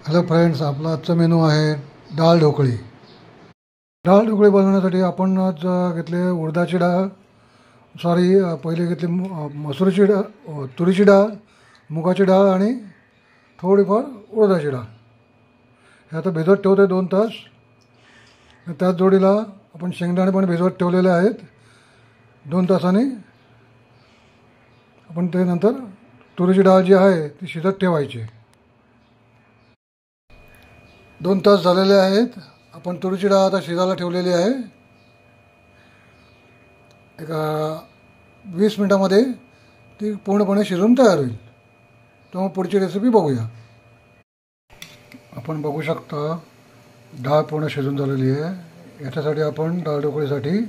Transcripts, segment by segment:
Hello friends, आपला आजचा menu आहे डाळ ढोकळी. डाळ ढोकळी बनवण्यासाठी आपण आज घेतले उडदाची डाळ, पहिले घेतली मसुरीची डाळ, तुरीची डाळ, मुगाची डाळ आणि थोडीफार उडदाची डाळ. हे आता भिजवत ठेवतो आहे 2 तास. त्याच जोडीला आपण शेंगदाणे पण भिजवत ठेवलेले आहेत 2 तासांनी. आपण ते नंतर तुरीची डाळ जी आहे ती शिजत ठेवायची. 2 तास झालेले आहेत. आपण तुरीची डाळ आता शिजायला ठेवलेली आहे. एक 20 मिनटामध्ये ती पूर्णपणे शिजून तयार होईल. तेव्हा पुढची रेसिपी बघूया. आपण बघू शकता डाळ पूर्ण शिजून झालेली आहे. याच्यासाठी आपण डाळ ढोकळीसाठी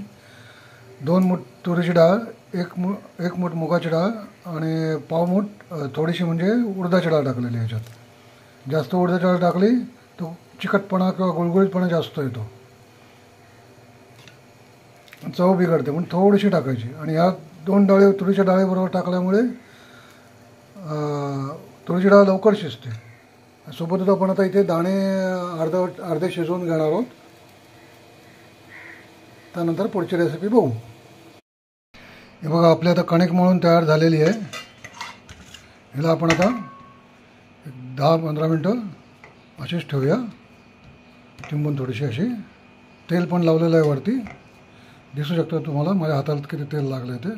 2 मूठ तुरीची डाळ, एक मूठ मुगाची डाळ आणि पाव मूठ थोडीशी म्हणजे उडदाची डाळ टाकलेली आहे. याच्यात जास्त उडदाची डाळ टाकली तर चिकटपणा किंवा गुळगुळीतपणा जास्त येतो, चव बिघडते, म्हणून थोडीशी टाकायची. आणि ह्या 2 डाळी तुरीच्या डाळीबरोबर टाकल्यामुळे तुरीची डाळ लवकर शिजते. सोबतच आपण आता इथे दाणे अर्धे शिजवून घेणार आहोत. त्यानंतर पुढची रेसिपी बघू. हे बघा, आपली आता कणिक मळून तयार झालेली आहे. ह्याला आपण आता 10-15 मिनटं अशीच ठेवूया, चिंबून थोडीशी अशी. तेल पण लावलेलं आहे वरती, दिसू शकतं तुम्हाला माझ्या हाताला किती तेल लागलं आहे ते.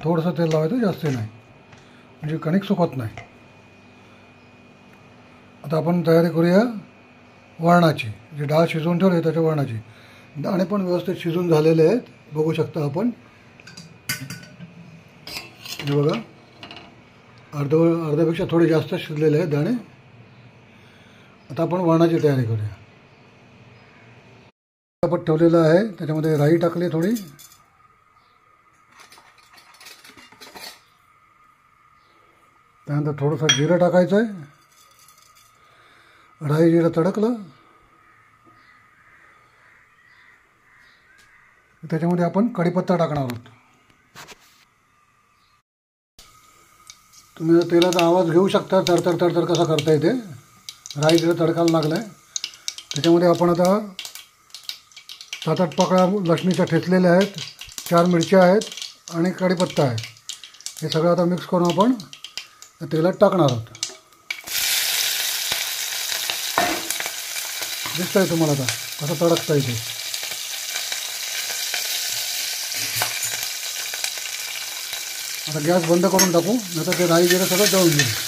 थोडंसं तेल लावायचं, जास्त नाही, म्हणजे कणिक सुकत नाही. आता आपण तयारी करूया वरणाची. जी डाळ शिजवून ठेवली त्याच्या वरणाची. दाणे पण व्यवस्थित शिजून झालेले आहेत, बघू शकता आपण. हे बघा, अर्ध्यापेक्षा थोडे जास्त शिजलेले आहेत दाणे. आता आपण वरणाची तयारी करूया. आपण ठेवलेलं आहे, त्याच्यामध्ये राई टाकली थोडी, त्यानंतर थोडंसं जिरं टाकायचं आहे. राई जिरं तडकलं त्याच्यामध्ये आपण कढीपत्ता टाकणार आहोत. तुम्ही तेलाचा आवाज घेऊ शकता, तडतड तडतड कसा करता येते. राई जिरं तडकायला लागलं आहे. त्याच्यामध्ये आपण आता 7-8 पाकळ्या लसणीच्या ठेचलेल्या आहेत, 4 मिरच्या आहेत आणि कढीपत्ता आहे. हे सगळं आता मिक्स करून आपण तेलात टाकणार आहोत. दिसतं आहे तुम्हाला आता कसं तडकता येते. आता गॅस बंद करून टाकू, नाहीतर ते राई जिरं सगळं जळून घेऊ.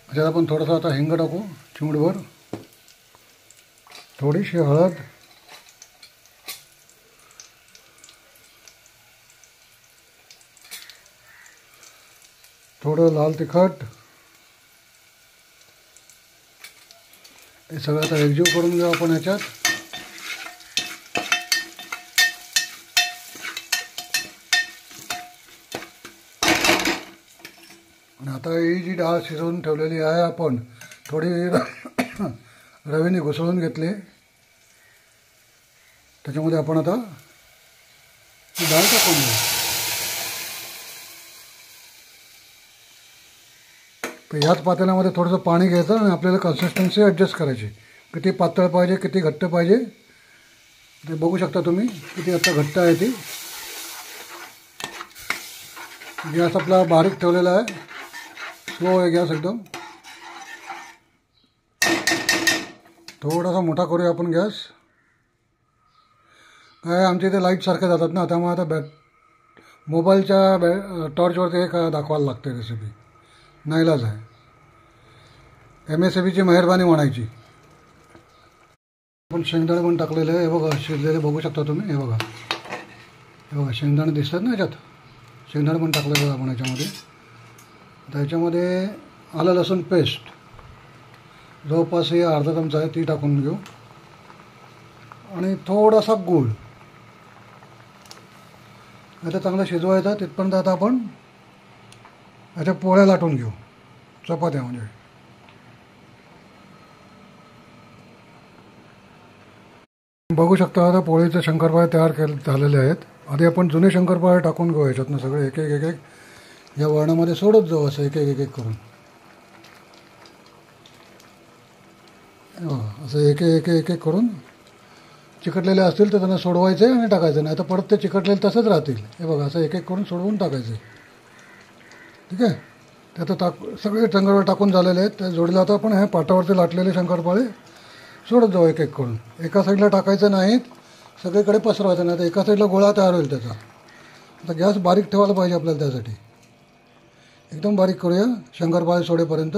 त्याच्यात आपण थोडंसं आता हिंग टाकू, चिमूटभर. थोडीशी हळद, थोडं लाल तिखट. हे सगळं आता एकजीव करून घेऊ आपण ह्याच्यात. आणि आता ही जी डाळ शिजवून ठेवलेली आहे आपण थोडी रवीने घुसळून घेतली. त्याच्यामध्ये आपण आता ही डाळ टाकून घेऊ. तर ह्याच पातेल्यामध्ये थोडंसं पाणी घ्यायचं आणि आपल्याला कन्सिस्टन्सी ॲडजस्ट करायची. किती पातळ पाहिजे, किती घट्ट पाहिजे ते बघू शकता तुम्ही. किती आता घट्ट आहे ती. गॅस आपला बारीक ठेवलेला आहे, स्लो आहे गॅस एकदम. थोडासा मोठा करूया आपण गॅस. काय आमच्या इथे लाईट सारखे जातात ना, त्यामुळे आता मोबाईलच्या टॉर्चवरती हे दाखवायला लागते रेसिपी. नाईलाज आहे, MSABची मेहरबानी म्हणायची. आपण शेंगदाणे पण टाकलेले आहे. हे बघा शिजलेले बघू शकता तुम्ही. हे बघा शेंगदाणे दिसतात ना याच्यात. शेंगदाणे पण टाकलेले आपण याच्यामध्ये. त्याच्यामध्ये आलं लसूण पेस्ट जवळपास हे अर्धा चमचा आहे, ती टाकून घेऊ. आणि थोडासा गूळ. आता चांगलं शिजवायचं. तिथपर्यंत आता आपण याच्या पोळ्या लाटून घेऊ, चपात्या म्हणजे. बघू शकता आता पोळीचे शंकरपाळे तयार झालेले आहेत. आधी आपण जुने शंकरपाळे टाकून घेऊ ह्याच्यातनं सगळे एक एक एक एक या वरणामध्ये सोडत जाऊ असं एक एक एक एक करून. असं एक एक एक एक करून चिकटलेले असतील तर त्यांना सोडवायचे आणि टाकायचं, नाही तर परत ते चिकटलेले तसंच राहतील. हे बघा असं एक एक करून सोडवून टाकायचे. ठीक आहे. ते आता सगळे शंकरपाळे टाकून झालेले आहेत. त्या जोडीला आता आपण ह्या पाटावरती लाटलेले शंकरपाळे सोडत जाऊ एक एक करून. एका साईडला टाकायचं नाहीत, सगळीकडे पसरवायचं नाही तर एका साईडला गोळा तयार होईल त्याचा. आता गॅस बारीक ठेवायला पाहिजे आपल्याला, त्यासाठी एकदम बारीक करूया शंकरपाळे सोडेपर्यंत.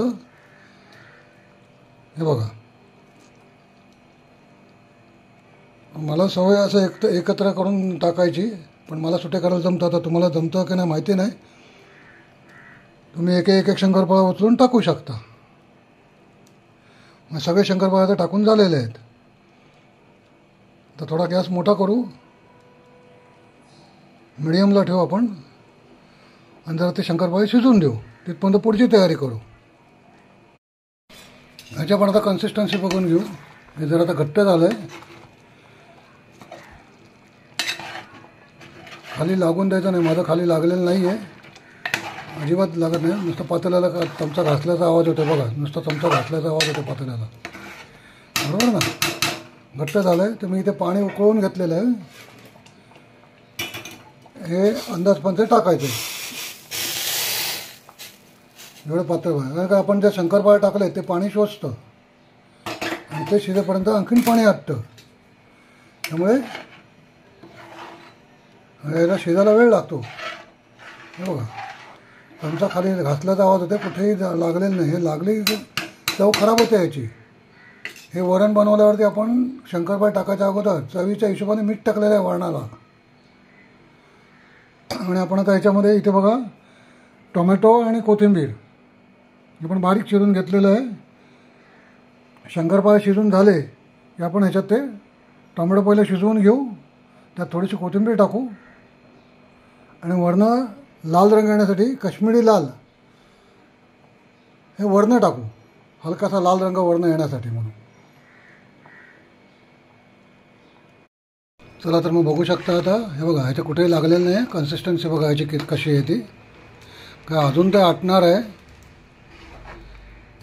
हे बघा मला सवय असं एकत्र करून टाकायची, पण मला सुटे करायला जमतं. आता तुम्हाला जमतं की नाही माहिती नाही. तुम्ही एक एक शंकरपाळा उचलून टाकू शकता. मग सगळे शंकरपाळे आता टाकून झालेले आहेत. तर थोडा गॅस मोठा करू, मिडियमला ठेवू आपण, आणि जरा ते शंकरपाळे शिजवून देऊ. तिथपर्यंत पुढची तयारी करू. ह्याच्या पण आता कन्सिस्टन्सी बघून घेऊ. हे जर आता घट्ट झालं आहे, खाली लागून द्यायचं नाही. माझं खाली लागलेलं नाही आहे, अजिबात लागत नाही. नुसतं पातेल्याला चमचा घासल्याचा आवाज होतो बघा, नुसतं चमचा घासल्याचा आवाज होतो पातेल्याला, बरोबर ना. घट्ट झालं आहे तर मी इथे पाणी उकळून घेतलेलं आहे. हे अंदाजपंचे टाकायचे एवढं पातळ व्हायला, कारण का आपण जे शंकरपाळे टाकले ते पाणी शोषतं आणि ते शिजेपर्यंत आणखीन पाणी आटतं. त्यामुळे याला शिजायला वेळ लागतो. हे बघा चमचा खाली घासल्याचा आवाज होते, कुठेही लागलेलं नाही. हे लागली चव खराब होते याची. हे वरण बनवल्यावरती आपण शंकरपाळे टाकायच्या अगोदर चवीच्या हिशोबाने मीठ टाकलेलं आहे वरणाला. आणि आपण आता ह्याच्यामध्ये इथे बघा टोमॅटो आणि कोथिंबीर हे पण बारीक चिरून घेतलेलं आहे. शंकरपाळे शिजून झाले की आपण ह्याच्यात ते टोमॅटो पहिले शिजवून घेऊ, त्यात थोडीशी कोथिंबीर टाकू आणि वरनं लाल रंग येण्यासाठी काश्मीरी लाल हे वरनं टाकू, हलकासा लाल रंग वरनं येण्यासाठी म्हणून. चला तर मग बघू शकता आता. हे बघा ह्याच्या कुठेही लागलेलं नाही आहे. कन्सिस्टन्सी बघा ह्याची कशी आहे ती. काय अजून ते आटणार आहे.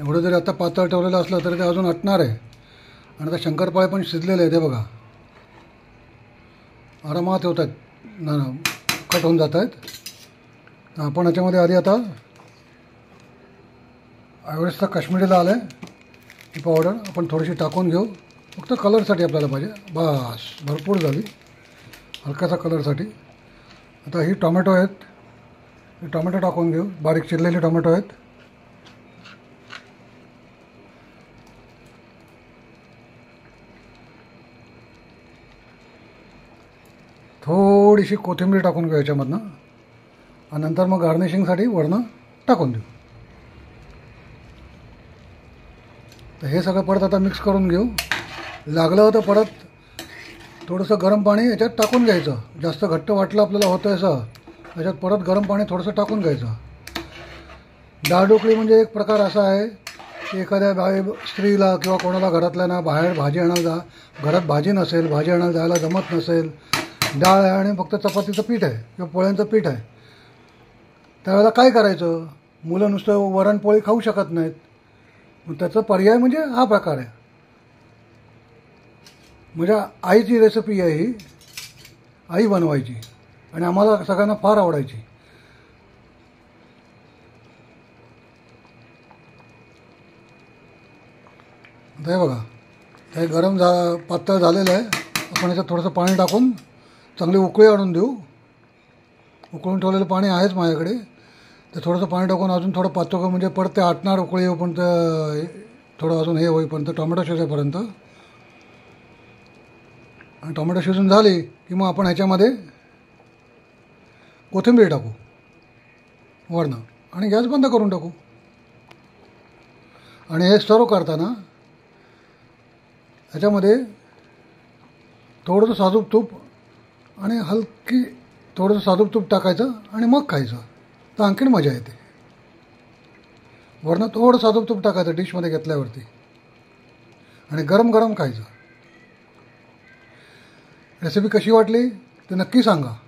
एवढं जरी आता पातळ ठेवलेलं असलं तरी ते अजून आटणार आहे. आणि आता शंकरपाळे पण शिजलेले आहेत. हे बघा आरामात होत आहेत, कट होऊन जात आहेत. आपण ह्याच्यामध्ये आधी आता एव्हरेस्टचा काश्मीरी लाल आहे ही पावडर आपण थोडीशी टाकून घेऊ, फक्त कलरसाठी आपल्याला पाहिजे. बस भरपूर झाली, हलकासा कलरसाठी. आता ही टोमॅटो आहेत, हे टोमॅटो टाकून घेऊ. बारीक चिरलेले टोमॅटो आहेत. थोडीशी कोथिंबीर टाकून घेऊ याच्यामधनं आणि नंतर मग गार्निशिंगसाठी वरनं टाकून देऊ. तर हे सगळं परत आता मिक्स करून घेऊ. लागलं तर परत थोडंसं गरम पाणी याच्यात टाकून घ्यायचं. जास्त घट्ट वाटलं आपल्याला होतं असं, त्याच्यात परत गरम पाणी थोडंसं टाकून घ्यायचं. डाळ ढोकळी म्हणजे एक प्रकार असा आहे की एखाद्या स्त्रीला किंवा कोणाला घरातल्या बाहेर भाजी आणायला घरात भाजी नसेल, भाजी आणायला जायला जमत नसेल, डाळ आहे आणि फक्त चपातीचं पीठ आहे किंवा पोळ्यांचं पीठ आहे, त्यावेळेला काय करायचं. मुलं नुसतं वरणपोळी खाऊ शकत नाहीत. मग त्याचा पर्याय म्हणजे हा प्रकार आहे. म्हणजे आईची रेसिपी आहे ही, आई बनवायची आणि आम्हाला सगळ्यांना फार आवडायची. हे बघा हे गरम पातळ झालेलं आहे. आपण याच्यात थोडंसं पाणी टाकून चांगली उकळी आणून देऊ. उकळून ठेवलेलं पाणी आहेच माझ्याकडे. ते थोडंसं पाणी टाकून अजून थोडं पातळ म्हणजे परत ते आटणार उकळी येऊपर्यंत, थोडं अजून हे होईपर्यंत, टोमॅटो शिजेपर्यंत. आणि टोमॅटो शिजून झाली की मग आपण ह्याच्यामध्ये कोथिंबीर टाकू वरनं आणि गॅस बंद करून टाकू. आणि हे सर्व करताना ह्याच्यामध्ये थोडंसं साजूक तूप आणि थोडंसं साजूक तूप टाकायचं आणि मग खायचं, तर आणखीन मजा येते. वरनं थोडं साजूक तूप टाकायचं डिशमध्ये घेतल्यावरती आणि गरम गरम खायचं. रेसिपी कशी वाटली ते नक्की सांगा.